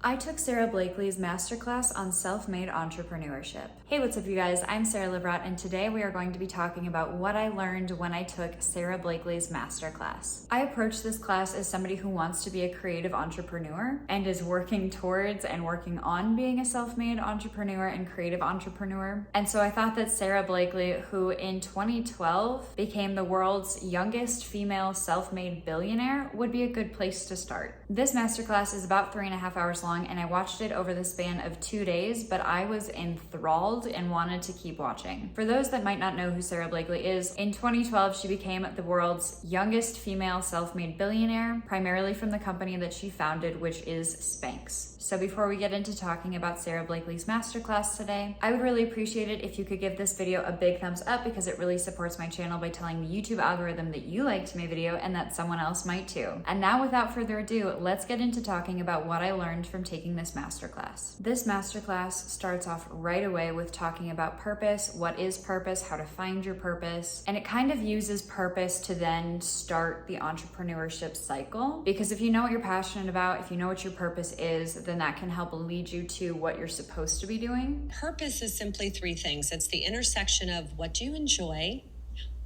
I took Sara Blakely's Masterclass on self-made entrepreneurship. Hey, what's up you guys? I'm Sara Lubratt, and today we are going to be talking about what I learned when I took Sara Blakely's Masterclass. I approached this class as somebody who wants to be a creative entrepreneur and is working towards and working on being a self-made entrepreneur and creative entrepreneur. And so I thought that Sara Blakely, who in 2012 became the world's youngest female self-made billionaire, would be a good place to start. This masterclass is about 3.5 hours long, and I watched it over the span of 2 days, but I was enthralled and wanted to keep watching. For those that might not know who Sara Blakely is, in 2012 she became the world's youngest female self-made billionaire, primarily from the company that she founded, which is Spanx. So before we get into talking about Sara Blakely's masterclass today, I would really appreciate it if you could give this video a big thumbs up, because it really supports my channel by telling the YouTube algorithm that you liked my video and that someone else might too. And now without further ado, let's get into talking about what I learned from taking this masterclass. This masterclass starts off right away with talking about purpose, what is purpose, how to find your purpose, and it kind of uses purpose to then start the entrepreneurship cycle. Because if you know what you're passionate about, if you know what your purpose is, then that can help lead you to what you're supposed to be doing. Purpose is simply three things. It's the intersection of what do you enjoy,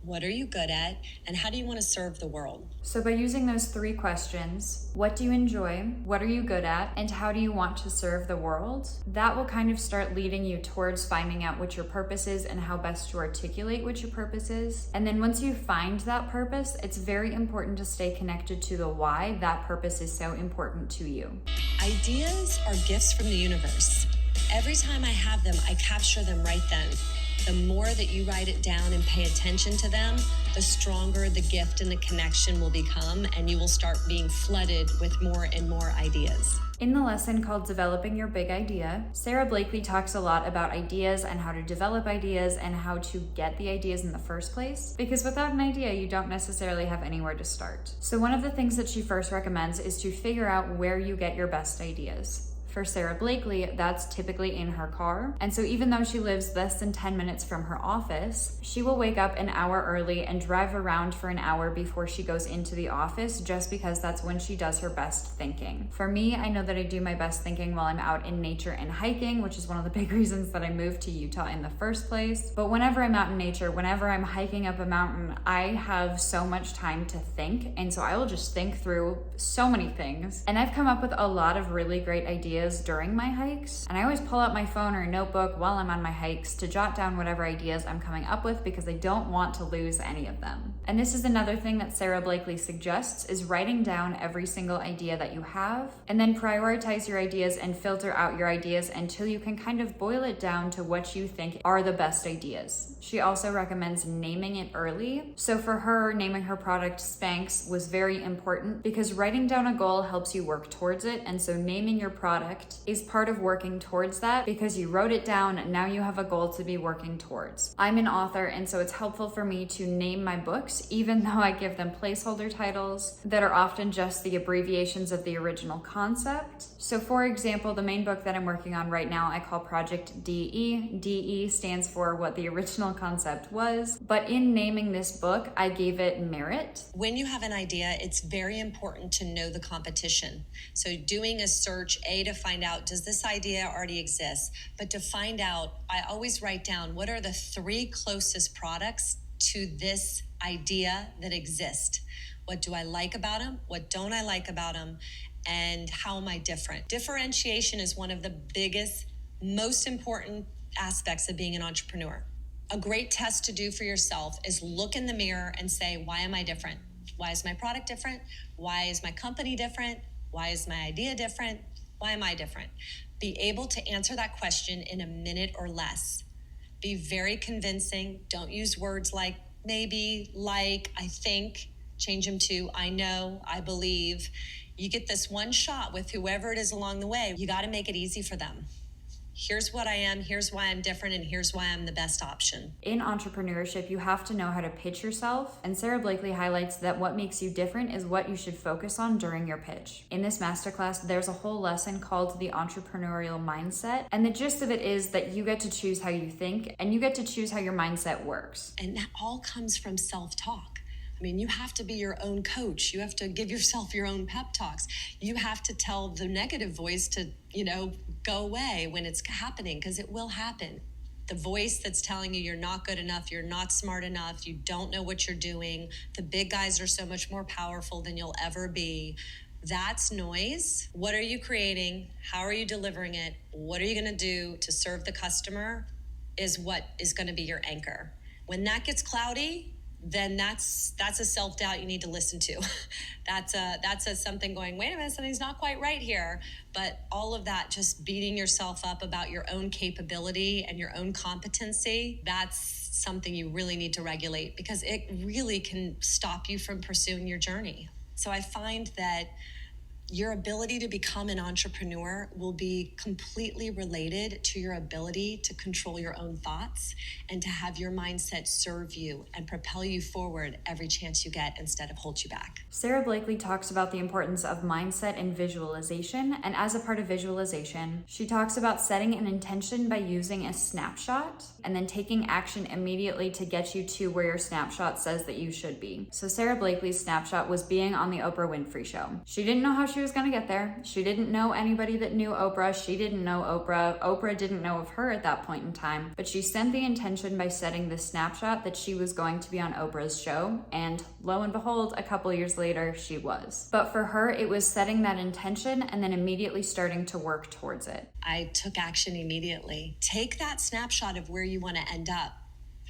what are you good at, and how do you want to serve the world? So by using those three questions, what do you enjoy, what are you good at, and how do you want to serve the world, that will kind of start leading you towards finding out what your purpose is and how best to articulate what your purpose is. And then once you find that purpose, it's very important to stay connected to the why that purpose is so important to you. Ideas are gifts from the universe. Every time I have them, I capture them right then. The more that you write it down and pay attention to them, the stronger the gift and the connection will become, and you will start being flooded with more and more ideas. In the lesson called Developing Your Big Idea, Sara Blakely talks a lot about ideas and how to develop ideas and how to get the ideas in the first place, because without an idea, you don't necessarily have anywhere to start. So one of the things that she first recommends is to figure out where you get your best ideas. For Sara Blakely, that's typically in her car. And so even though she lives less than 10 minutes from her office, she will wake up an hour early and drive around for an hour before she goes into the office, just because that's when she does her best thinking. For me, I know that I do my best thinking while I'm out in nature and hiking, which is one of the big reasons that I moved to Utah in the first place. But whenever I'm out in nature, whenever I'm hiking up a mountain, I have so much time to think. And so I will just think through so many things. And I've come up with a lot of really great ideas during my hikes, and I always pull out my phone or a notebook while I'm on my hikes to jot down whatever ideas I'm coming up with, because I don't want to lose any of them. And this is another thing that Sara Blakely suggests, is writing down every single idea that you have, and then prioritize your ideas and filter out your ideas until you can kind of boil it down to what you think are the best ideas. She also recommends naming it early. So for her, naming her product Spanx was very important, because writing down a goal helps you work towards it, and so naming your product is part of working towards that, because you wrote it down and now you have a goal to be working towards. I'm an author, and so it's helpful for me to name my books, even though I give them placeholder titles that are often just the abbreviations of the original concept. So for example, the main book that I'm working on right now, I call Project DE. DE stands for what the original concept was, but in naming this book, I gave it Merit. When you have an idea, it's very important to know the competition. So doing a search, to find out, does this idea already exist? But to find out, I always write down what are the 3 closest products to this idea that exist. What do I like about them? What don't I like about them? And how am I different? Differentiation is one of the biggest, most important aspects of being an entrepreneur. A great test to do for yourself is look in the mirror and say, why am I different? Why is my product different? Why is my company different? Why is my idea different? Why am I different? Be able to answer that question in a minute or less. Be very convincing. Don't use words like maybe, like, I think. Change them to I know, I believe. You get this one shot with whoever it is along the way. You got to make it easy for them. Here's what I am, here's why I'm different, and here's why I'm the best option. In entrepreneurship, you have to know how to pitch yourself, and Sara Blakely highlights that what makes you different is what you should focus on during your pitch. In this masterclass, there's a whole lesson called the Entrepreneurial Mindset, and the gist of it is that you get to choose how you think, and you get to choose how your mindset works. And that all comes from self-talk. I mean, you have to be your own coach. You have to give yourself your own pep talks. You have to tell the negative voice to, go away when it's happening, because it will happen. The voice that's telling you you're not good enough, you're not smart enough, you don't know what you're doing, the big guys are so much more powerful than you'll ever be. That's noise. What are you creating? How are you delivering it? What are you going to do to serve the customer is what is going to be your anchor. When that gets cloudy, then that's a self-doubt you need to listen to. That's a something going, wait a minute, something's not quite right here. But all of that, just beating yourself up about your own capability and your own competency, that's something you really need to regulate, because it really can stop you from pursuing your journey. So I find that your ability to become an entrepreneur will be completely related to your ability to control your own thoughts and to have your mindset serve you and propel you forward every chance you get instead of hold you back. Sara Blakely talks about the importance of mindset and visualization, and as a part of visualization, she talks about setting an intention by using a snapshot and then taking action immediately to get you to where your snapshot says that you should be. So Sara Blakely's snapshot was being on the Oprah Winfrey Show. She didn't know how she was going to get there. She didn't know anybody that knew Oprah. She didn't know Oprah. Oprah didn't know of her at that point in time, but she set the intention by setting the snapshot that she was going to be on Oprah's show, and lo and behold, a couple years later, she was. But for her, it was setting that intention and then immediately starting to work towards it. I took action immediately. Take that snapshot of where you want to end up,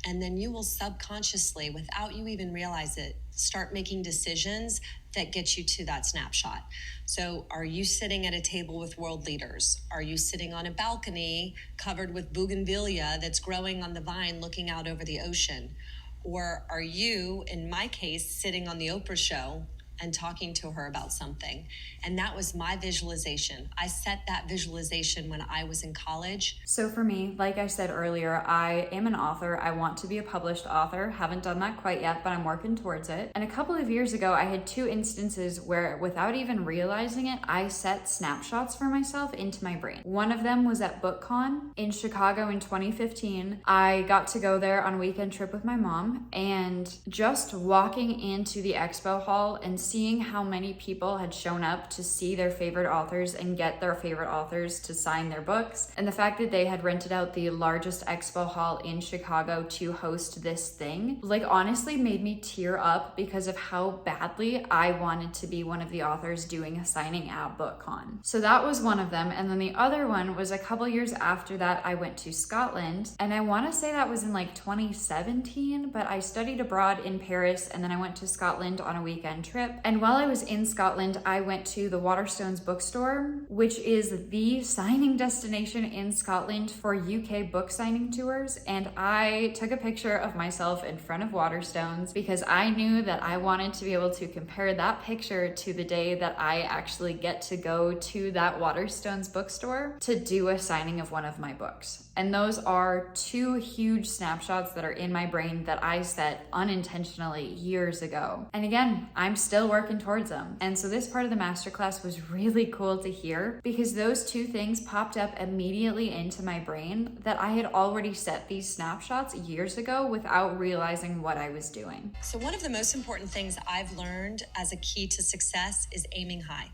and then you will subconsciously, without you even realize it, start making decisions that get you to that snapshot. So are you sitting at a table with world leaders? Are you sitting on a balcony covered with bougainvillea that's growing on the vine looking out over the ocean? Or are you, in my case, sitting on the Oprah show and talking to her about something? And that was my visualization. I set that visualization when I was in college. So for me, like I said earlier, I am an author. I want to be a published author. Haven't done that quite yet, but I'm working towards it. And a couple of years ago, I had two instances where, without even realizing it, I set snapshots for myself into my brain. One of them was at BookCon in Chicago in 2015. I got to go there on a weekend trip with my mom, and just walking into the expo hall and seeing how many people had shown up to see their favorite authors and get their favorite authors to sign their books, and the fact that they had rented out the largest expo hall in Chicago to host this thing, honestly made me tear up because of how badly I wanted to be one of the authors doing a signing at BookCon. So that was one of them. And then the other one was a couple years after that. I went to Scotland, and I want to say that was in 2017, but I studied abroad in Paris, and then I went to Scotland on a weekend trip. And while I was in Scotland, I went to the Waterstones bookstore, which is the signing destination in Scotland for UK book signing tours. And I took a picture of myself in front of Waterstones because I knew that I wanted to be able to compare that picture to the day that I actually get to go to that Waterstones bookstore to do a signing of one of my books. And those are two huge snapshots that are in my brain that I set unintentionally years ago. And again, I'm still working towards them. And so this part of the masterclass was really cool to hear because those two things popped up immediately into my brain that I had already set these snapshots years ago without realizing what I was doing. So one of the most important things I've learned as a key to success is aiming high.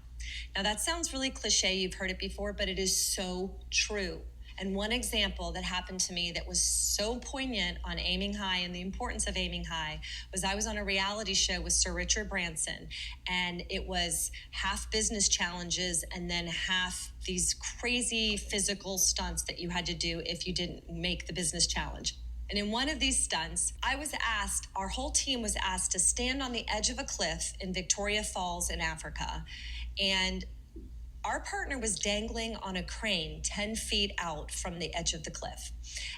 Now that sounds really cliche, you've heard it before, but it is so true. And one example that happened to me that was so poignant on aiming high and the importance of aiming high was I was on a reality show with Sir Richard Branson, and it was half business challenges and then half these crazy physical stunts that you had to do if you didn't make the business challenge. And in one of these stunts, our whole team was asked to stand on the edge of a cliff in Victoria Falls in Africa, and our partner was dangling on a crane 10 feet out from the edge of the cliff.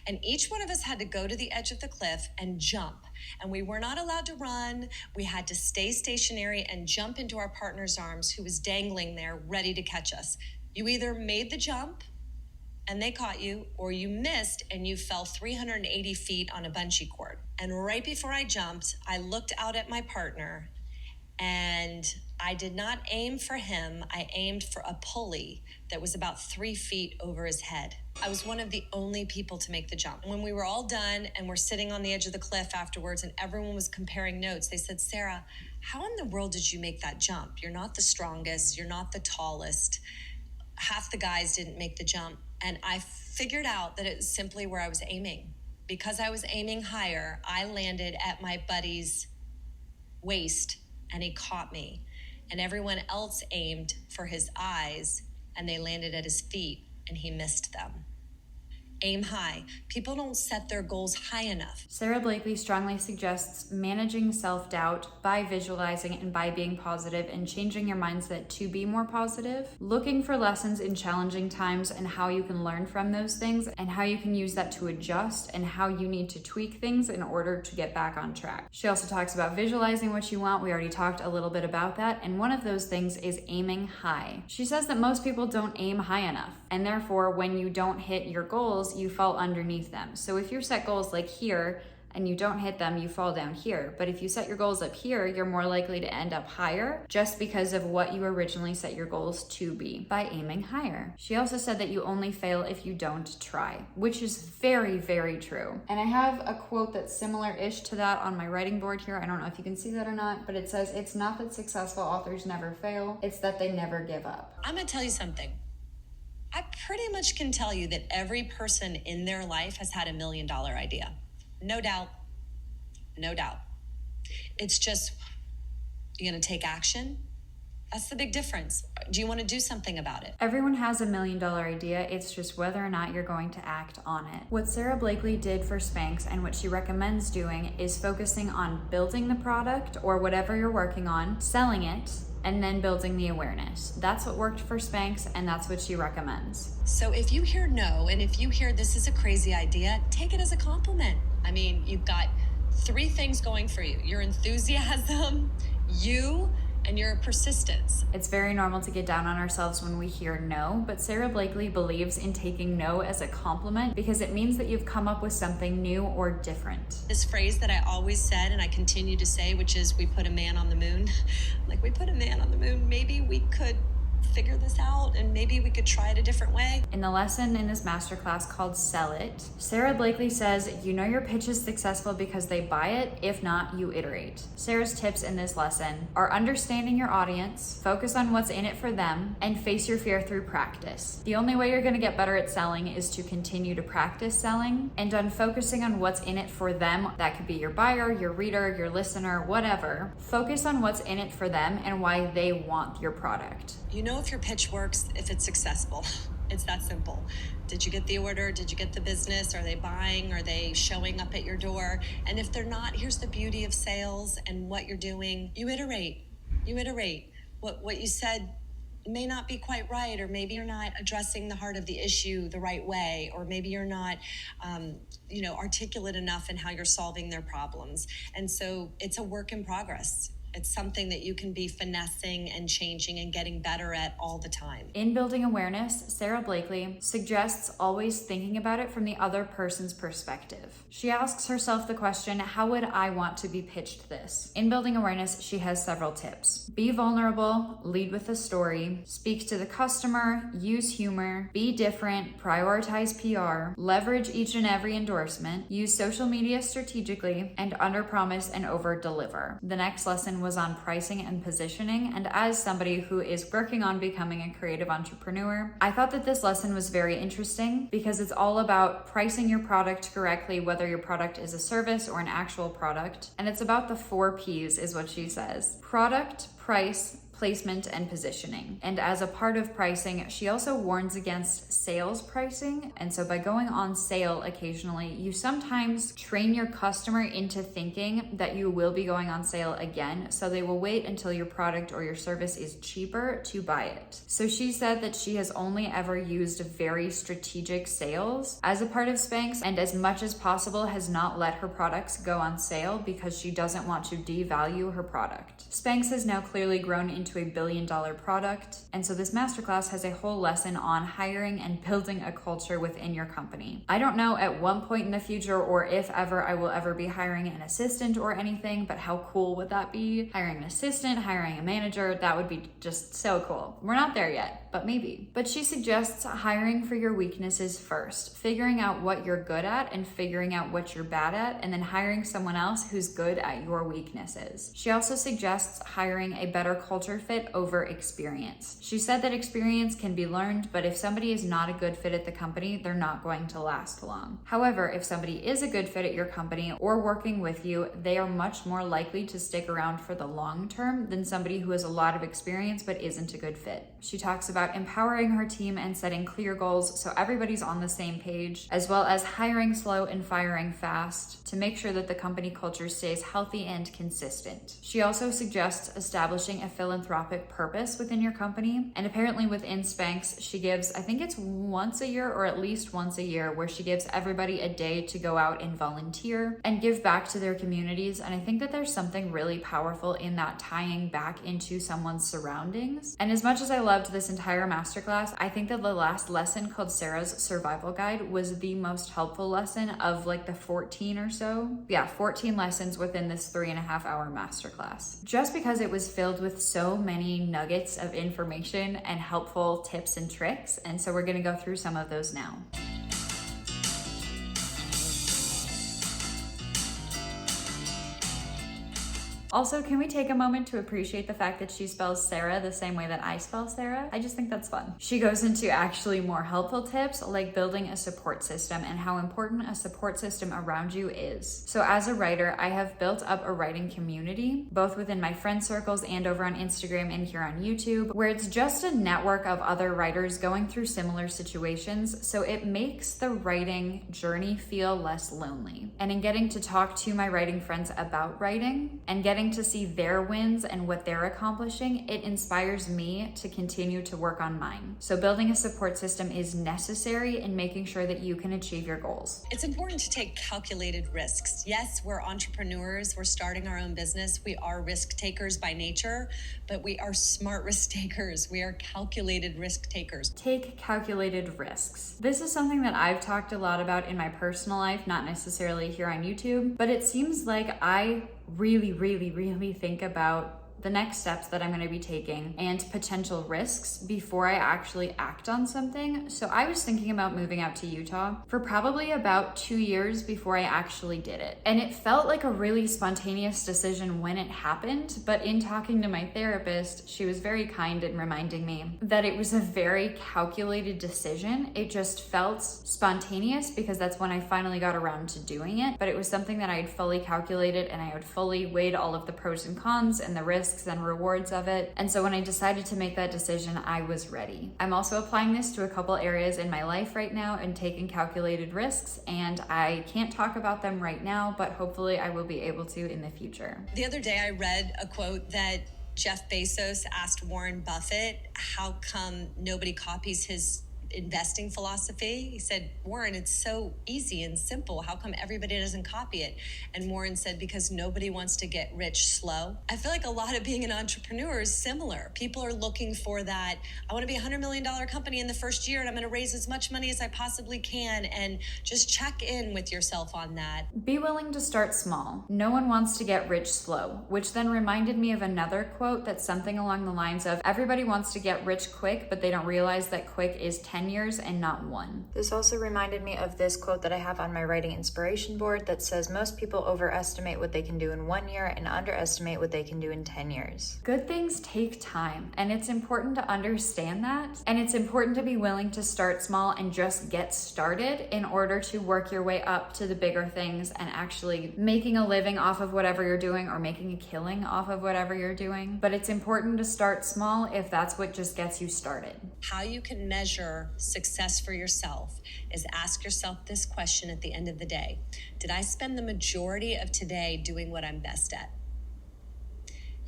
And each one of us had to go to the edge of the cliff and jump. And we were not allowed to run. We had to stay stationary and jump into our partner's arms, who was dangling there ready to catch us. You either made the jump and they caught you, or you missed and you fell 380 feet on a bungee cord. And right before I jumped, I looked out at my partner, and I did not aim for him. I aimed for a pulley that was about 3 feet over his head. I was one of the only people to make the jump. When we were all done and we're sitting on the edge of the cliff afterwards and everyone was comparing notes, they said, Sara, how in the world did you make that jump? You're not the strongest. You're not the tallest. Half the guys didn't make the jump. And I figured out that it was simply where I was aiming. Because I was aiming higher, I landed at my buddy's waist and he caught me. And everyone else aimed for his eyes and they landed at his feet and he missed them. Aim high. People don't set their goals high enough. Sara Blakely strongly suggests managing self-doubt by visualizing and by being positive and changing your mindset to be more positive, looking for lessons in challenging times and how you can learn from those things and how you can use that to adjust and how you need to tweak things in order to get back on track. She also talks about visualizing what you want. We already talked a little bit about that, and one of those things is aiming high. She says that most people don't aim high enough, and therefore when you don't hit your goals, you fall underneath them. So if you set goals like here and you don't hit them, you fall down here. But if you set your goals up here, you're more likely to end up higher just because of what you originally set your goals to be by aiming higher. She also said that you only fail if you don't try, which is very, very true. And I have a quote that's similar-ish to that on my writing board here. I don't know if you can see that or not, but it says, it's not that successful authors never fail, it's that they never give up. I'm gonna tell you something. I pretty much can tell you that every person in their life has had $1 million idea. No doubt. No doubt. It's just, you're going to take action? That's the big difference. Do you want to do something about it? Everyone has $1 million idea. It's just whether or not you're going to act on it. What Sara Blakely did for Spanx and what she recommends doing is focusing on building the product or whatever you're working on, selling it, and then building the awareness. That's what worked for Spanx, and that's what she recommends. So if you hear no, and if you hear this is a crazy idea, take it as a compliment. I mean, you've got 3 things going for you. Your enthusiasm, you, and your persistence. It's very normal to get down on ourselves when we hear no, but Sara Blakely believes in taking no as a compliment because it means that you've come up with something new or different. This phrase that I always said and I continue to say, which is we put a man on the moon. Like, we put a man on the moon, maybe we could figure this out and maybe we could try it a different way. In the lesson in this masterclass called Sell It, Sara Blakely says, you know your pitch is successful because they buy it. If not, you iterate. Sara's tips in this lesson are understanding your audience, focus on what's in it for them, and face your fear through practice. The only way you're going to get better at selling is to continue to practice selling and on focusing on what's in it for them. That could be your buyer, your reader, your listener, whatever. Focus on what's in it for them and why they want your product. You know if your pitch works, if it's successful. It's that simple. Did you get the order? Did you get the business? Are they buying? Are they showing up at your door? And if they're not, here's the beauty of sales and what you're doing. You iterate. You iterate. What you said may not be quite right, or maybe you're not addressing the heart of the issue the right way, or maybe you're not articulate enough in how you're solving their problems. And so it's a work in progress. It's something that you can be finessing and changing and getting better at all the time. In building awareness, Sara Blakely suggests always thinking about it from the other person's perspective. She asks herself the question, how would I want to be pitched this? In building awareness, she has several tips. Be vulnerable, lead with a story, speak to the customer, use humor, be different, prioritize PR, leverage each and every endorsement, use social media strategically, and under-promise and over-deliver. The next lesson was on pricing and positioning, and as somebody who is working on becoming a creative entrepreneur, I thought that this lesson was very interesting because it's all about pricing your product correctly, whether your product is a service or an actual product, and it's about the 4 P's is what she says: product, price, placement, and positioning. And as a part of pricing, she also warns against sales pricing. And so by going on sale occasionally, you sometimes train your customer into thinking that you will be going on sale again. So they will wait until your product or your service is cheaper to buy it. So she said that she has only ever used very strategic sales as a part of Spanx, and as much as possible has not let her products go on sale because she doesn't want to devalue her product. Spanx has now clearly grown into into a billion-dollar product. And so this masterclass has a whole lesson on hiring and building a culture within your company. I don't know at one point in the future or if ever I will ever be hiring an assistant or anything, but how cool would that be? Hiring an assistant, hiring a manager, that would be just so cool. We're not there yet, but maybe. But she suggests hiring for your weaknesses first, figuring out what you're good at and figuring out what you're bad at, and then hiring someone else who's good at your weaknesses. She also suggests hiring a better culture fit over experience. She said that experience can be learned, but if somebody is not a good fit at the company, they're not going to last long. However, if somebody is a good fit at your company or working with you, they are much more likely to stick around for the long term than somebody who has a lot of experience but isn't a good fit. She talks about empowering her team and setting clear goals so everybody's on the same page, as well as hiring slow and firing fast to make sure that the company culture stays healthy and consistent. She also suggests establishing a philanthropic purpose within your company, and apparently within Spanx, she gives, I think it's once a year or at least once a year, where she gives everybody a day to go out and volunteer and give back to their communities. And I think that there's something really powerful in that, tying back into someone's surroundings. And as much as I loved this entire masterclass, I think that the last lesson, called Sara's Survival Guide, was the most helpful lesson of like the 14 or so. Yeah, 14 lessons within this 3.5-hour masterclass. Just because it was filled with so many nuggets of information and helpful tips and tricks. And so we're gonna go through some of those now. Also, can we take a moment to appreciate the fact that she spells Sara the same way that I spell Sarah? I just think that's fun. She goes into actually more helpful tips like building a support system and how important a support system around you is. So as a writer, I have built up a writing community, both within my friend circles and over on Instagram and here on YouTube, where it's just a network of other writers going through similar situations. So it makes the writing journey feel less lonely. And in getting to talk to my writing friends about writing and getting to see their wins and what they're accomplishing, it inspires me to continue to work on mine. So building a support system is necessary in making sure that you can achieve your goals. It's important to take calculated risks. Yes, we're entrepreneurs. We're starting our own business. We are risk takers by nature, but we are smart risk takers. We are calculated risk takers. Take calculated risks. This is something that I've talked a lot about in my personal life, not necessarily here on YouTube, but it seems like I really think about the next steps that I'm going to be taking and potential risks before I actually act on something. So I was thinking about moving out to Utah for probably about 2 years before I actually did it. And it felt like a really spontaneous decision when it happened, but in talking to my therapist, she was very kind in reminding me that it was a very calculated decision. It just felt spontaneous because that's when I finally got around to doing it, but it was something that I had fully calculated and I had fully weighed all of the pros and cons and the risks and rewards of it. And so when I decided to make that decision, I was ready. I'm also applying this to a couple areas in my life right now and taking calculated risks, and I can't talk about them right now, but hopefully I will be able to in the future. The other day I read a quote that Jeff Bezos asked Warren Buffett how come nobody copies his investing philosophy. He said, Warren, it's so easy and simple. How come everybody doesn't copy it? And Warren said, because nobody wants to get rich slow. I feel like a lot of being an entrepreneur is similar. People are looking for that. I want to be a $100 million company in the first year, and I'm going to raise as much money as I possibly can. And just check in with yourself on that. Be willing to start small. No one wants to get rich slow, which then reminded me of another quote that's something along the lines of, everybody wants to get rich quick, but they don't realize that quick is 10 years and not 1. This also reminded me of this quote that I have on my writing inspiration board that says, most people overestimate what they can do in 1 year and underestimate what they can do in 10 years. Good things take time, and it's important to understand that, and it's important to be willing to start small and just get started in order to work your way up to the bigger things and actually making a living off of whatever you're doing or making a killing off of whatever you're doing. But it's important to start small if that's what just gets you started. How you can measure success for yourself is ask yourself this question at the end of the day. Did I spend the majority of today doing what I'm best at?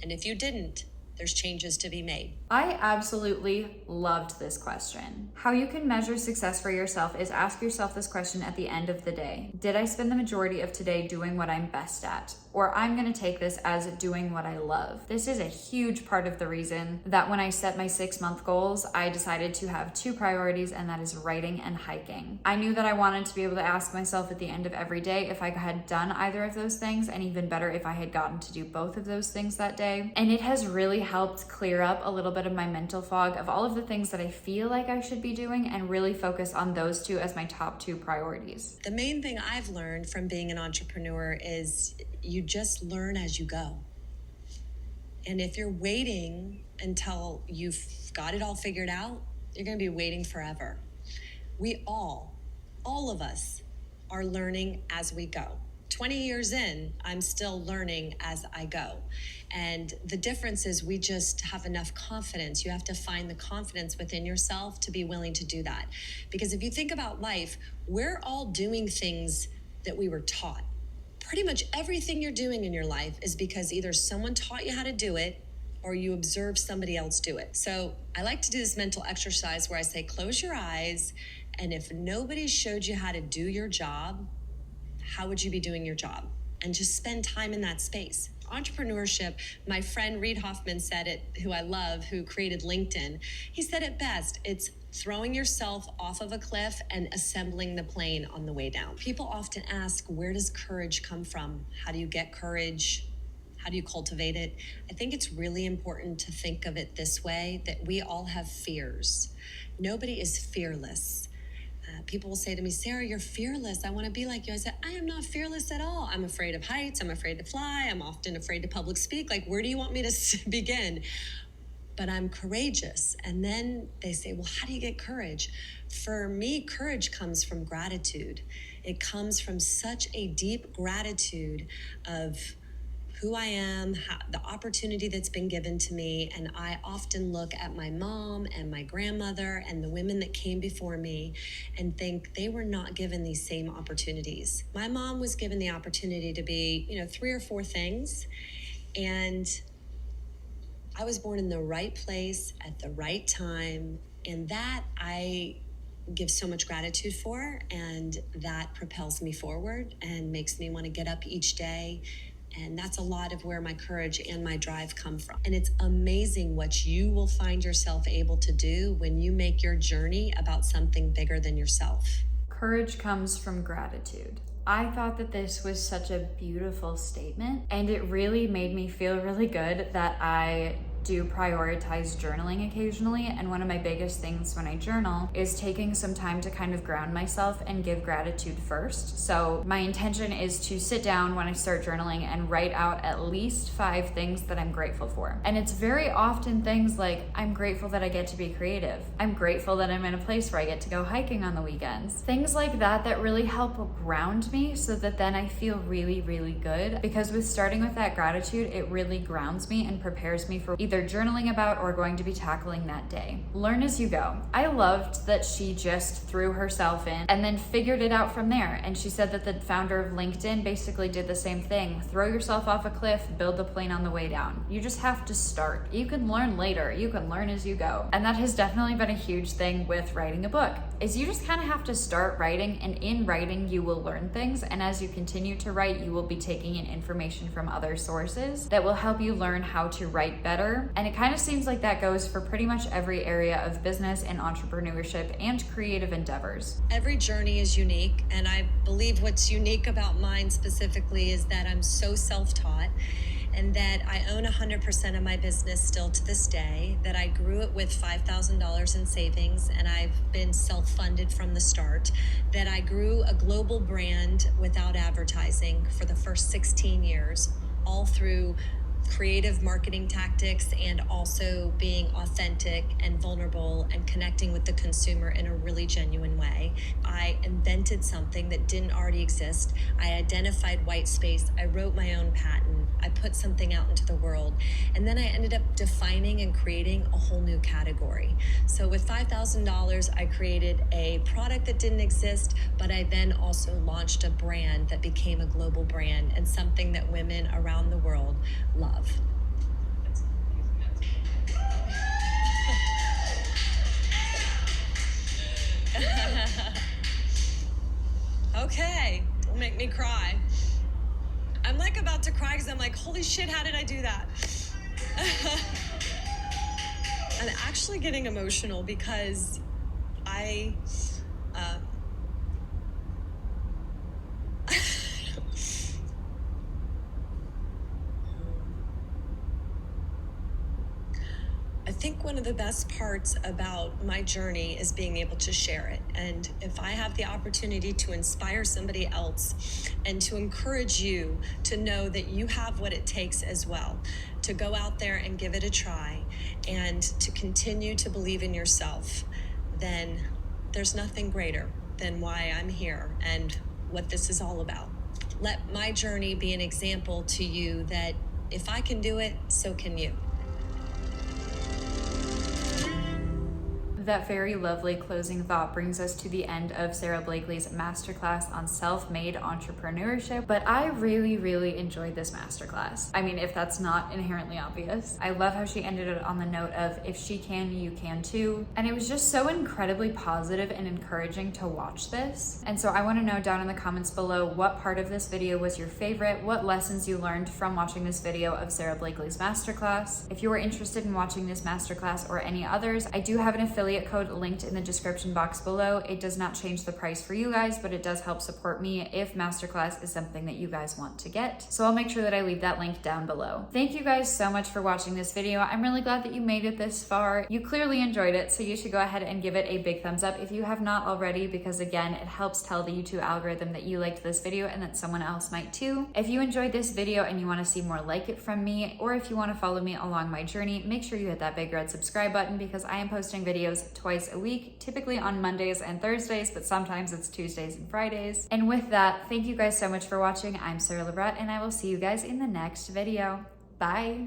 And if you didn't, there's changes to be made. I absolutely loved this question. How you can measure success for yourself is ask yourself this question at the end of the day. Did I spend the majority of today doing what I'm best at? Or I'm gonna take this as doing what I love. This is a huge part of the reason that when I set my 6-month goals, I decided to have 2 priorities, and that is writing and hiking. I knew that I wanted to be able to ask myself at the end of every day if I had done either of those things, and even better if I had gotten to do both of those things that day. And it has really helped clear up a little bit of my mental fog of all of the things that I feel like I should be doing, and really focus on those 2 as my top 2 priorities. The main thing I've learned from being an entrepreneur is you just learn as you go. And if you're waiting until you've got it all figured out, you're going to be waiting forever. We all of us are learning as we go. 20 years in, I'm still learning as I go. And the difference is we just have enough confidence. You have to find the confidence within yourself to be willing to do that. Because if you think about life, we're all doing things that we were taught. Pretty much everything you're doing in your life is because either someone taught you how to do it or you observe somebody else do it. So I like to do this mental exercise where I say, close your eyes, and if nobody showed you how to do your job, how would you be doing your job? And just spend time in that space. Entrepreneurship, my friend Reid Hoffman said it, who I love, who created LinkedIn. He said it best. It's throwing yourself off of a cliff and assembling the plane on the way down. People often ask, where does courage come from? How do you get courage? How do you cultivate it? I think it's really important to think of it this way, that we all have fears. Nobody is fearless. People will say to me, Sara, you're fearless. I want to be like you. I said, I am not fearless at all. I'm afraid of heights. I'm afraid to fly. I'm often afraid to public speak. Like, where do you want me to begin? But I'm courageous. And then they say, well, how do you get courage? For me, courage comes from gratitude. It comes from such a deep gratitude of who I am, the opportunity that's been given to me. And I often look at my mom and my grandmother and the women that came before me and think they were not given these same opportunities. My mom was given the opportunity to be, 3 or 4 things. And I was born in the right place at the right time. And that I give so much gratitude for. And that propels me forward and makes me want to get up each day. And that's a lot of where my courage and my drive come from. And it's amazing what you will find yourself able to do when you make your journey about something bigger than yourself. Courage comes from gratitude. I thought that this was such a beautiful statement, and it really made me feel really good that I do prioritize journaling occasionally. And one of my biggest things when I journal is taking some time to kind of ground myself and give gratitude first. So my intention is to sit down when I start journaling and write out at least 5 things that I'm grateful for. And it's very often things like, I'm grateful that I get to be creative. I'm grateful that I'm in a place where I get to go hiking on the weekends. Things like that that really help ground me, so that then I feel really, really good. Because with starting with that gratitude, it really grounds me and prepares me for either journaling about or going to be tackling that day. Learn as you go. I loved that she just threw herself in and then figured it out from there. And she said that the founder of LinkedIn basically did the same thing. Throw yourself off a cliff, build the plane on the way down. You just have to start. You can learn later. You can learn as you go. And that has definitely been a huge thing with writing a book, is you just kind of have to start writing, and in writing you will learn things. And as you continue to write, you will be taking in information from other sources that will help you learn how to write better. And it kind of seems like that goes for pretty much every area of business and entrepreneurship and creative endeavors. Every journey is unique, and I believe what's unique about mine specifically is that I'm so self-taught, and that I own 100% of my business still to this day, that I grew it with $5,000 in savings, and I've been self-funded from the start, that I grew a global brand without advertising for the first 16 years, all through creative marketing tactics and also being authentic and vulnerable and connecting with the consumer in a really genuine way. I invented something that didn't already exist. I identified white space. I wrote my own patent. I put something out into the world. And then I ended up defining and creating a whole new category. So with $5,000, I created a product that didn't exist, but I then also launched a brand that became a global brand and something that women around the world love. Okay, don't make me cry. I'm like about to cry because I'm like, holy shit, how did I do that? I'm actually getting emotional because I think one of the best parts about my journey is being able to share it. And if I have the opportunity to inspire somebody else and to encourage you to know that you have what it takes as well, to go out there and give it a try and to continue to believe in yourself, then there's nothing greater than why I'm here and what this is all about. Let my journey be an example to you that if I can do it, so can you. That very lovely closing thought brings us to the end of Sara Blakely's masterclass on self-made entrepreneurship, but I really enjoyed this masterclass. I mean, if that's not inherently obvious. I love how she ended it on the note of, if she can, you can too. And it was just so incredibly positive and encouraging to watch this. And so I want to know down in the comments below what part of this video was your favorite, what lessons you learned from watching this video of Sara Blakely's masterclass. If you are interested in watching this masterclass or any others, I do have an affiliate code linked in the description box below. It does not change the price for you guys, but it does help support me if masterclass is something that you guys want to get. So I'll make sure that I leave that link down below. Thank you guys so much for watching this video. I'm really glad that you made it this far. You clearly enjoyed it, so you should go ahead and give it a big thumbs up if you have not already, because again, it helps tell the YouTube algorithm that you liked this video and that someone else might too. If you enjoyed this video and you want to see more like it from me, or if you want to follow me along my journey, make sure you hit that big red subscribe button, because I am posting videos twice a week, typically on Mondays and Thursdays, but sometimes it's Tuesdays and Fridays. And with that, thank you guys so much for watching. I'm Sara Lubratt, and I will see you guys in the next video. Bye.